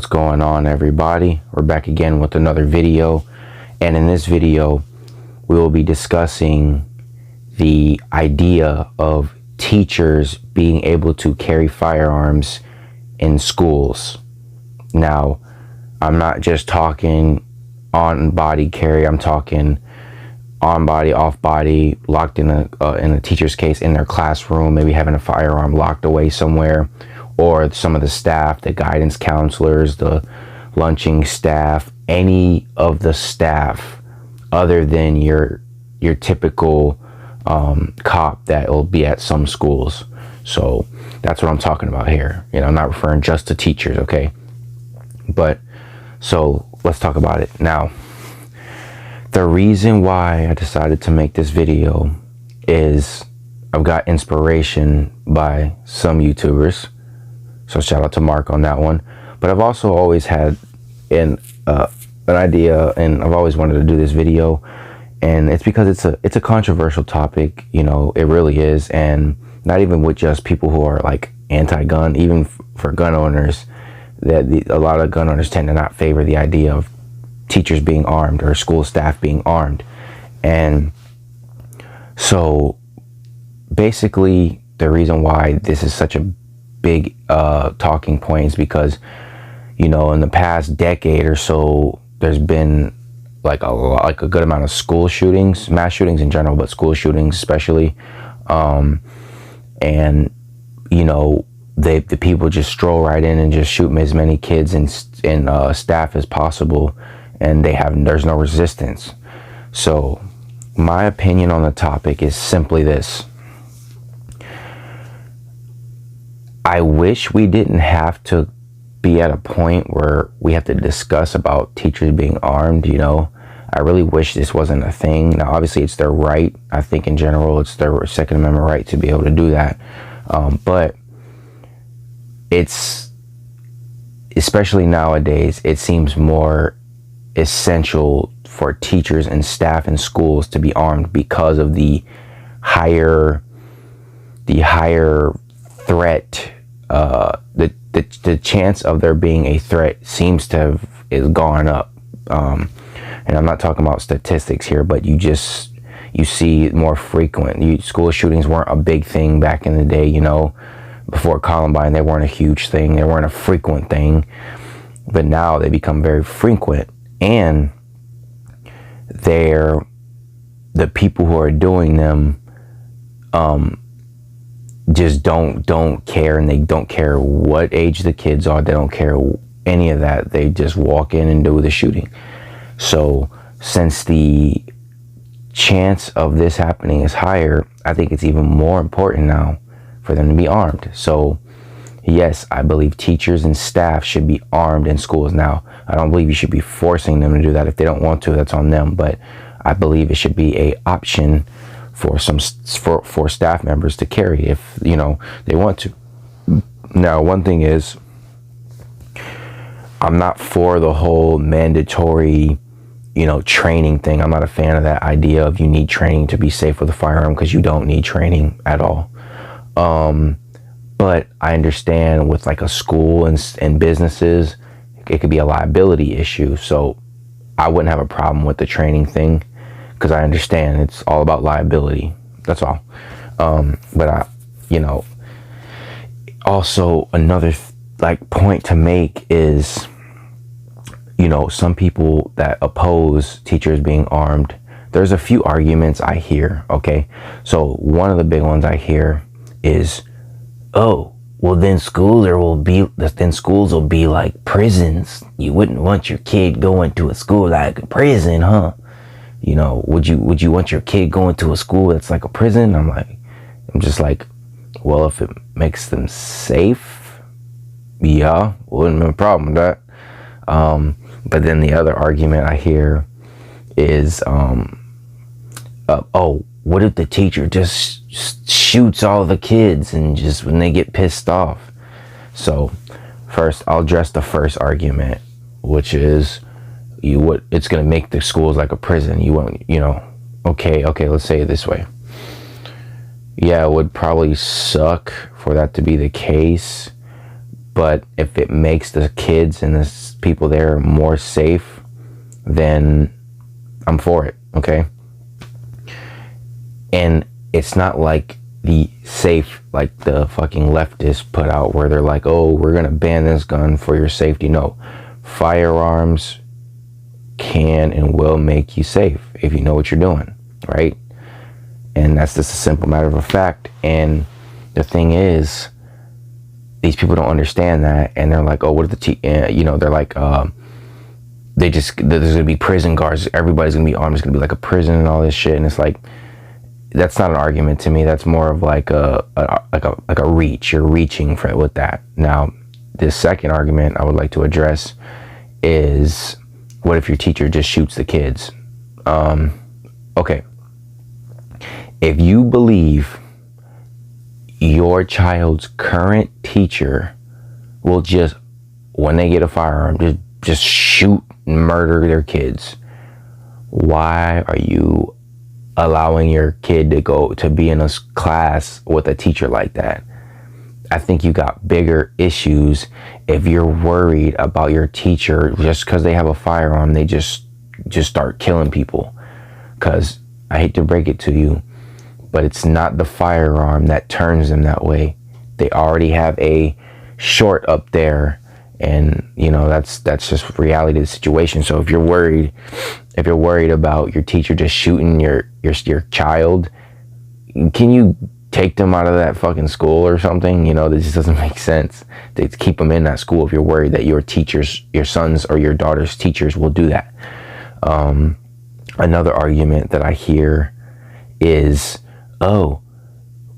going on, everybody? We're back again with another video, and in this video we will be discussing the idea of teachers being able to carry firearms in schools. Now, I'm not just talking on body carry, I'm talking on body, off body, locked in a teacher's case in their classroom, maybe having a firearm locked away somewhere, or some of the staff, the guidance counselors, the lunching staff, any of the staff other than your typical cop that will be at some schools. So that's what I'm talking about here. You know, I'm not referring just to teachers, okay? But so let's talk about it now. The reason why I decided to make this video is I've got inspiration by some YouTubers. So shout out to Mark on that one. But I've also always had an idea, and I've always wanted to do this video. And it's because it's a controversial topic, you know, it really is. And not even with just people who are like anti-gun, even for gun owners, that a lot of gun owners tend to not favor the idea of teachers being armed or school staff being armed. And so basically the reason why this is such a big talking point is because, you know, in the past decade or so, there's been like a good amount of school shootings, mass shootings in general, but school shootings especially. And you know, the people just stroll right in and just shoot as many kids and staff as possible, and there's no resistance. So my opinion on the topic is simply this: I wish we didn't have to be at a point where we have to discuss about teachers being armed. You know, I really wish this wasn't a thing. Now, obviously, it's their right. I think in general, it's their Second Amendment right to be able to do that. But it's, especially nowadays, it seems more essential for teachers and staff in schools to be armed because of the higher threat. The chance of there being a threat seems to have gone up. And I'm not talking about statistics here, but you see more frequent. School shootings weren't a big thing back in the day, you know. Before Columbine, they weren't a huge thing. They weren't a frequent thing. But now they become very frequent. And the people who are doing them just don't care, and they don't care what age the kids are. They don't care any of that. They just walk in and do the shooting. So since the chance of this happening is higher, I think it's even more important now for them to be armed. So yes, I believe teachers and staff should be armed in schools. Now, I don't believe you should be forcing them to do that. If they don't want to, that's on them. But I believe it should be an option for for staff members to carry if, you know, they want to. Now, one thing is, I'm not for the whole mandatory, you know, training thing. I'm not a fan of that idea of you need training to be safe with a firearm, because you don't need training at all. But I understand with like a school and businesses, it could be a liability issue. So I wouldn't have a problem with the training thing, because I understand it's all about liability. That's all. But you know, also another like point to make is, you know, some people that oppose teachers being armed, there's a few arguments I hear, okay? So one of the big ones I hear is, oh, well then schools will be like prisons. You wouldn't want your kid going to a school like a prison, huh? You know, would you want your kid going to a school that's like a prison? I'm just like, well, if it makes them safe, yeah, wouldn't be a problem with that. But then the other argument I hear is, oh, what if the teacher just shoots all the kids and just when they get pissed off? So first, I'll address the first argument, which is it's going to make the schools like a prison. You won't, you know, okay, let's say it this way. Yeah, it would probably suck for that to be the case, But if it makes the kids and the people there more safe, then I'm for it, okay? And it's not like the safe, like the fucking leftists put out, where they're like, oh, we're gonna ban this gun for your safety. No, firearms can and will make you safe if you know what you're doing, right? And that's just a simple matter of a fact. And the thing is, these people don't understand that, and they're like, oh, what if they're like, there's gonna be prison guards, everybody's gonna be armed, it's gonna be like a prison and all this shit. And it's like, that's not an argument to me. That's more of like a reach. You're reaching for it with that. Now, this second argument I would like to address is, what if your teacher just shoots the kids? Okay. If you believe your child's current teacher will just, when they get a firearm, just shoot and murder their kids, why are you allowing your kid to be in a class with a teacher like that? I think you got bigger issues if you're worried about your teacher just because they have a firearm, they just start killing people. Because I hate to break it to you, but it's not the firearm that turns them that way. They already have a short up there, and that's just reality of the situation. So if you're worried about your teacher just shooting your child, can you take them out of that fucking school or something? This just doesn't make sense to keep them in that school if you're worried that your son's or your daughter's teachers will do that. Another argument that I hear is, oh,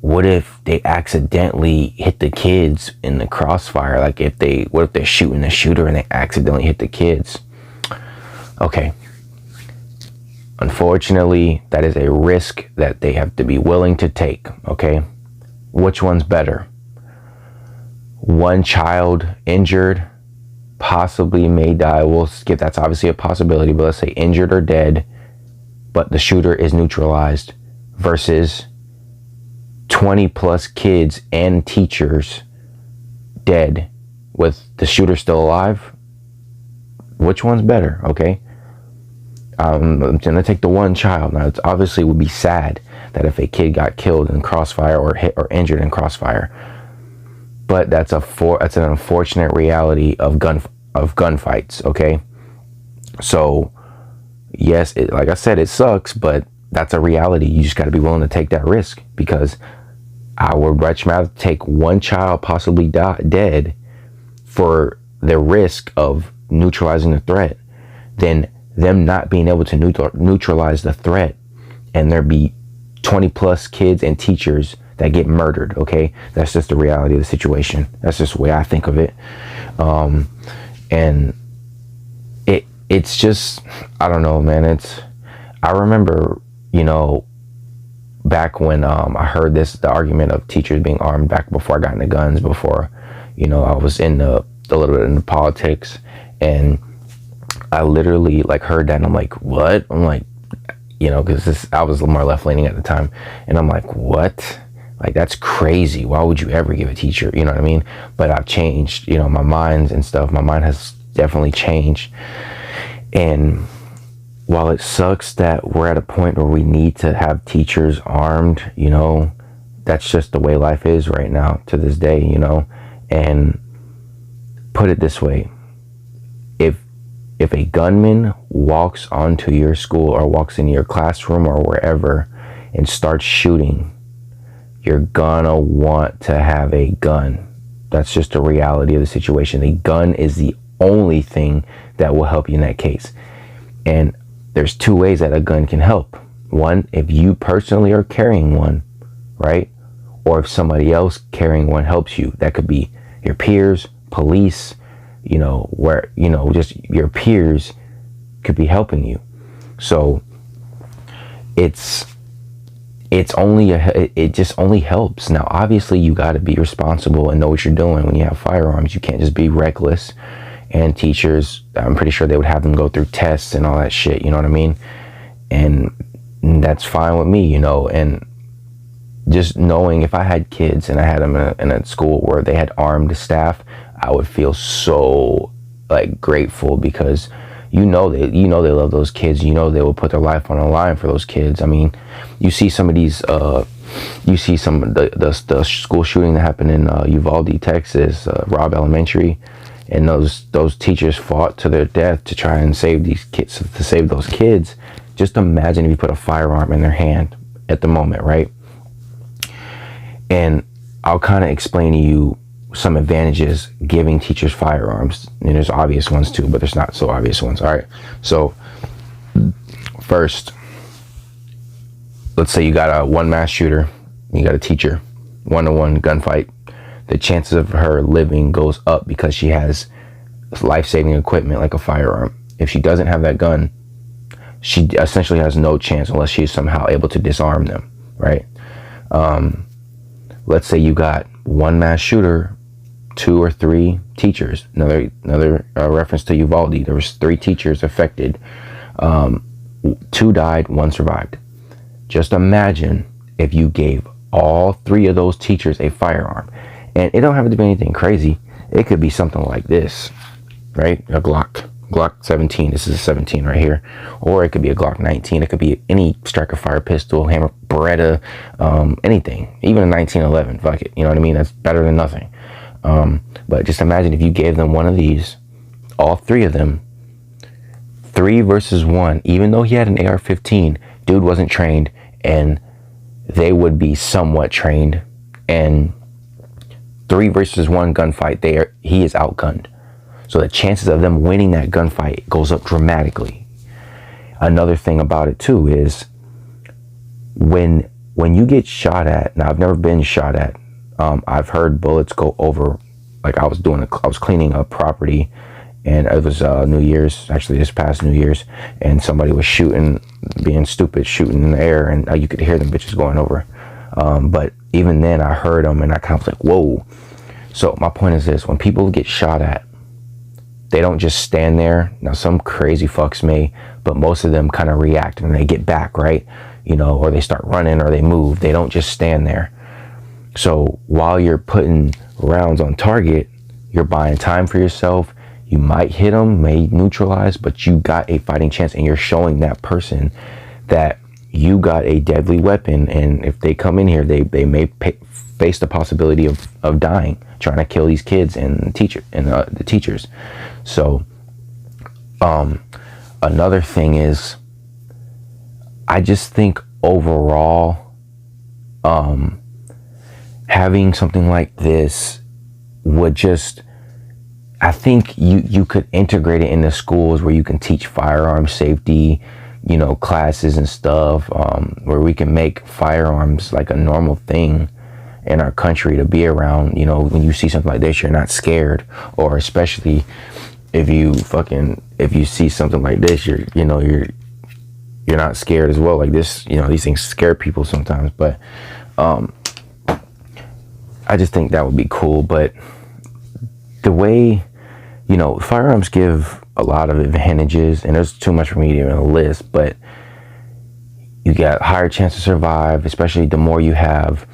what if they accidentally hit the kids in the crossfire? Like what if they're shooting the shooter and they accidentally hit the kids? Okay. Unfortunately, that is a risk that they have to be willing to take, okay? Which one's better? One child injured, possibly may die. We'll skip, that's obviously a possibility, but let's say injured or dead, but the shooter is neutralized, versus 20 plus kids and teachers dead with the shooter still alive. Which one's better, okay? I'm gonna take the one child. Now, it's obviously would be sad that if a kid got killed in crossfire or hit or injured in crossfire, but that's an unfortunate reality of gunfights. Okay, so yes, like I said, it sucks, but that's a reality. You just got to be willing to take that risk, because I would much rather take one child possibly dead for the risk of neutralizing the threat than them not being able to neutralize the threat and there be 20 plus kids and teachers that get murdered. Okay, that's just the reality of the situation. That's just the way I think of it. And it's just, I don't know, man. I remember, back when I heard the argument of teachers being armed, back before I got into guns, before I was in a little bit into politics, and I literally heard that and I'm like, what? I'm like, because I was more left leaning at the time, and I'm like, what? Like, that's crazy. Why would you ever give a teacher? You know what I mean? But I've changed, my mind and stuff. My mind has definitely changed. And while it sucks that we're at a point where we need to have teachers armed, that's just the way life is right now to this day, and put it this way. If a gunman walks onto your school or walks into your classroom or wherever and starts shooting, you're gonna want to have a gun. That's just the reality of the situation. A gun is the only thing that will help you in that case. And there's two ways that a gun can help. One, if you personally are carrying one, right? Or if somebody else carrying one helps you. That could be your peers, police, just your peers could be helping you. So it just only helps. Now, obviously, you got to be responsible and know what you're doing when you have firearms. You can't just be reckless. And teachers, I'm pretty sure they would have them go through tests and all that shit, you know what I mean? And that's fine with me, and just knowing if I had kids and I had them in a school where they had armed staff, I would feel so like grateful, because they love those kids. They will put their life on the line for those kids. I mean, you see some of these you see some of the school shooting that happened in Uvalde, Texas, Robb Elementary, and those teachers fought to their death to try and save these kids, to save those kids. Just imagine if you put a firearm in their hand at the moment, right? And I'll kind of explain to you some advantages giving teachers firearms. And there's obvious ones too, but there's not so obvious ones. All right. So first, let's say you got a one mass shooter, you got a teacher, 1-on-1 gunfight. The chances of her living goes up because she has life-saving equipment like a firearm. If she doesn't have that gun, she essentially has no chance unless she's somehow able to disarm them, right? Let's say you got one mass shooter, 2 or 3 teachers. Another reference to Uvalde. There was 3 teachers affected. 2 died, 1 survived. Just imagine if you gave all 3 of those teachers a firearm. And it don't have to be anything crazy. It could be something like this, right? A Glock 17. This is a 17 right here. Or it could be a Glock 19. It could be any striker fire pistol, hammer, Beretta, anything. Even a 1911. Fuck it. You know what I mean? That's better than nothing. But just imagine if you gave them one of these, all 3 of them, 3 versus 1. Even though he had an AR-15, dude wasn't trained, and they would be somewhat trained. And 3 versus 1 gunfight, he is outgunned. So the chances of them winning that gunfight goes up dramatically. Another thing about it too is when you get shot at. Now, I've never been shot at. I've heard bullets go over. Like I was cleaning a property, and it was New Year's, actually this past New Year's, and somebody was shooting, being stupid, shooting in the air, and you could hear them bitches going over. But even then, I heard them, and I kind of was like, whoa. So my point is this: when people get shot at, they don't just stand there. Now, some crazy fucks may, but most of them kind of react and they get back, right? Or they start running or they move. They don't just stand there. So while you're putting rounds on target, you're buying time for yourself. You might hit them, may neutralize, but you got a fighting chance, and you're showing that person that you got a deadly weapon. And if they come in here, they may face the possibility of dying trying to kill these kids and the teachers. So another thing is, I just think overall, having something like this would just, I think you could integrate it into schools where you can teach firearm safety, classes and stuff, where we can make firearms like a normal thing in our country to be around. When you see something like this, you're not scared. Or especially if you see something like this, you're not scared as well. Like this, these things scare people sometimes, but I just think that would be cool. But the way, firearms give a lot of advantages, and there's too much for me to even list, but you got higher chance to survive, especially the more you have,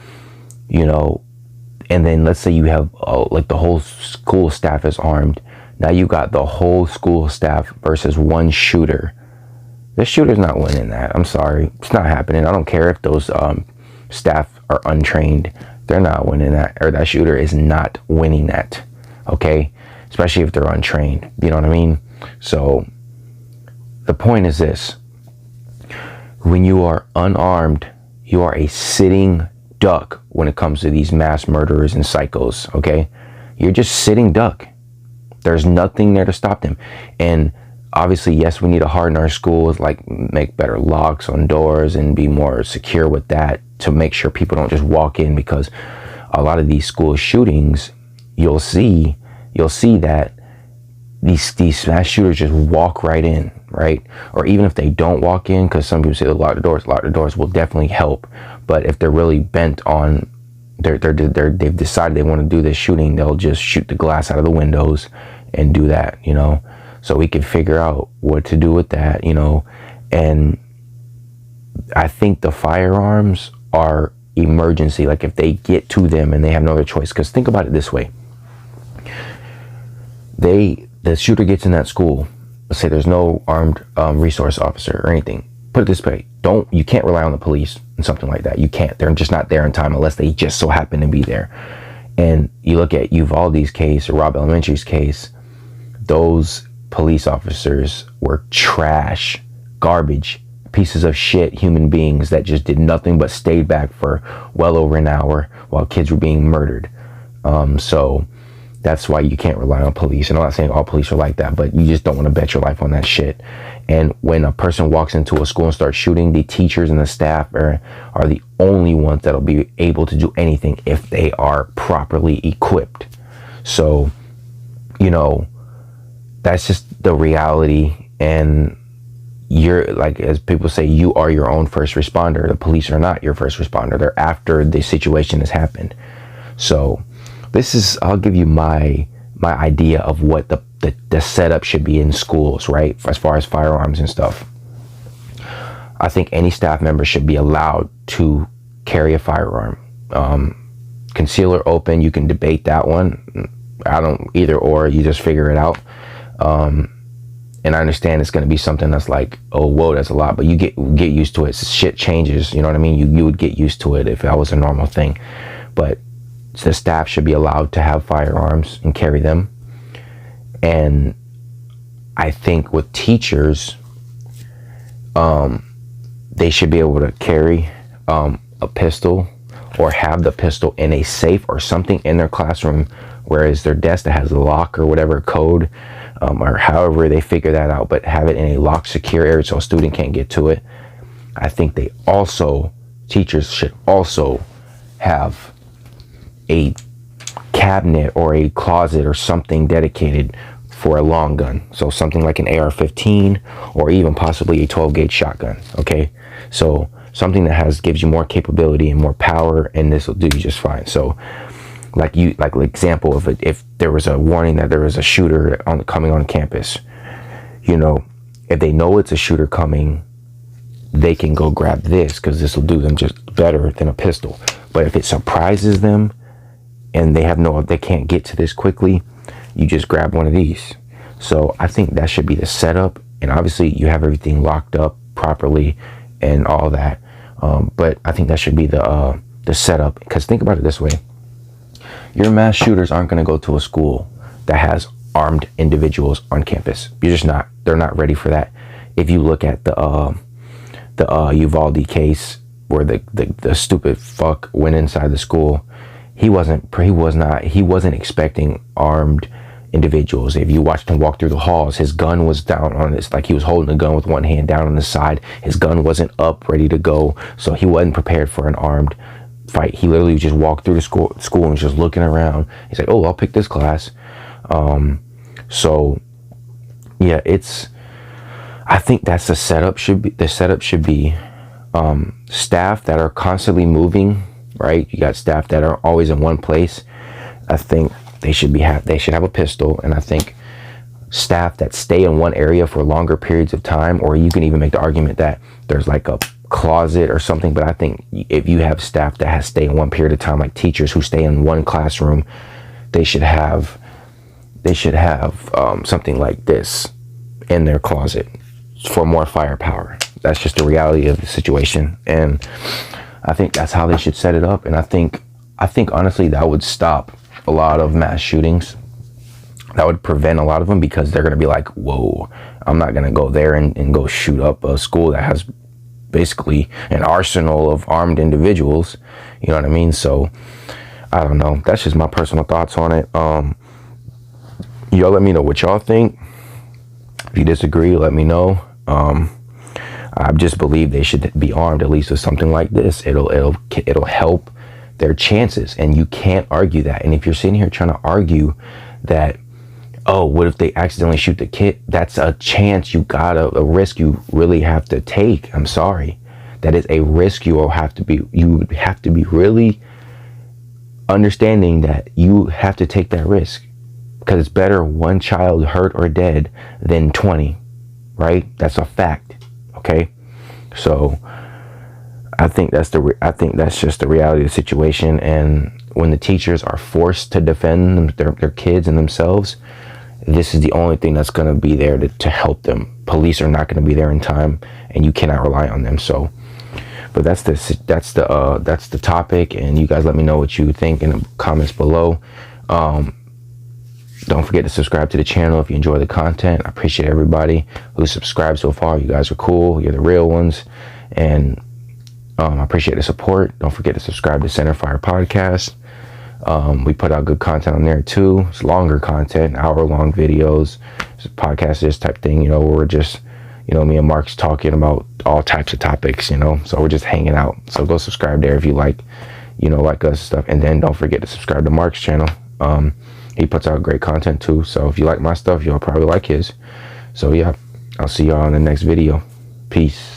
and then let's say you have like the whole school staff is armed. Now you got the whole school staff versus one shooter. This shooter's not winning that. I'm sorry. It's not happening. I don't care if those staff are untrained. They're not winning that, or that shooter is not winning that. Okay? Especially if they're untrained. You know what I mean? So the point is this: when you are unarmed, you are a sitting duck when it comes to these mass murderers and psychos. Okay? You're just sitting duck. There's nothing there to stop them. And obviously, yes, we need to harden our schools, like make better locks on doors and be more secure with that, to make sure people don't just walk in, because a lot of these school shootings, you'll see that these mass shooters just walk right in, right? Or even if they don't walk in, because some people say lock the doors will definitely help. But if they're really bent on, they've decided they want to do this shooting, they'll just shoot the glass out of the windows and do that, So we can figure out what to do with that, and I think the firearms are emergency. Like if they get to them and they have no other choice, because think about it this way: the shooter gets in that school. Let's say there's no armed resource officer or anything. Put it this way: you can't rely on the police and something like that. You can't. They're just not there in time unless they just so happen to be there. And you look at Uvalde's case or Robb Elementary's case. Those police officers were trash, garbage, pieces of shit human beings that just did nothing but stayed back for well over an hour while kids were being murdered. So that's why you can't rely on police. And I'm not saying all police are like that, but you just don't want to bet your life on that shit. And when a person walks into a school and starts shooting, the teachers and the staff are the only ones that'll be able to do anything if they are properly equipped. So, you know, that's just the reality. And you're, like, as people say, you are your own first responder. The police are not your first responder. They're after the situation has happened. So I'll give you my idea of what the setup should be in schools, right? As far as firearms and stuff. I think any staff member should be allowed to carry a firearm. Conceal or open, you can debate that one. I don't either or, you just figure it out. And I understand it's going to be something that's like, oh, whoa, that's a lot, but you get used to it. Shit changes, you know what I mean? You would get used to it if that was a normal thing. But the staff should be allowed to have firearms and carry them. And I think with teachers, they should be able to carry a pistol or have the pistol in a safe or something in their classroom, whereas their desk that has a lock or whatever code, or however they figure that out, but have it in a locked, secure area so a student can't get to it. I think teachers should also have a cabinet or a closet or something dedicated for a long gun. So something like an AR-15 or even possibly a 12-gauge shotgun. Okay, so something that gives you more capability and more power, and this will do you just fine. So like example, if there was a warning that there was a shooter coming on campus, you know, if they know it's a shooter coming, they can go grab this because this will do them just better than a pistol. But if it surprises them and they can't get to this quickly, you just grab one of these. So I think that should be the setup, and obviously you have everything locked up properly and all that. But I think that should be the setup, because think about it this way: your mass shooters aren't going to go to a school that has armed individuals on campus. You're just not. They're not ready for that. If you look at the Uvalde case, where the stupid fuck went inside the school, he wasn't expecting armed individuals. If you watched him walk through the halls, his gun was down on this, like he was holding a gun with one hand down on the side. His gun wasn't up, ready to go, so he wasn't prepared for an armed fight. He literally just walked through the school and was just looking around. He's like, oh, I'll pick this class. So yeah, I think that's the setup should be staff that are constantly moving, right? You got staff that are always in one place. I think they should have a pistol. And I think staff that stay in one area for longer periods of time, or you can even make the argument that there's like a closet or something. But I think if you have staff that stay in one period of time, like teachers who stay in one classroom, they should have something like this in their closet for more firepower. That's just the reality of the situation, and I think that's how they should set it up. And I think honestly that would stop a lot of mass shootings. That would prevent a lot of them, because they're going to be like, whoa, I'm not going to go there and go shoot up a school that has basically an arsenal of armed individuals. You know what I mean? So I don't know. That's just my personal thoughts on it. Y'all let me know what y'all think. If you disagree, let me know. I just believe they should be armed, at least with something like this. It'll help their chances, and you can't argue that. And if you're sitting here trying to argue that, oh, what if they accidentally shoot the kid? That's a chance a risk you really have to take. I'm sorry. That is a risk you would have to be really understanding that you have to take that risk, because it's better one child hurt or dead than 20, right? That's a fact. Okay. So I think that's just the reality of the situation. And when the teachers are forced to defend their kids and themselves, this is the only thing that's going to be there to help them. Police are not going to be there in time, and you cannot rely on them. So, but that's the topic, and you guys let me know what you think in the comments below. Don't forget to subscribe to the channel if you enjoy the content. I appreciate everybody who subscribed so far. You guys are cool. You're the real ones, and I appreciate the support. Don't forget to subscribe to Centerfire Podcast. We put out good content on there too. It's longer content, hour-long videos. It's a podcast, this type thing, where we're just, me and Mark's talking about all types of topics, so we're just hanging out. So go subscribe there if you like us stuff. And then don't forget to subscribe to Mark's channel. He puts out great content too. So if you like my stuff, you'll probably like his. So yeah, I'll see y'all in the next video. Peace.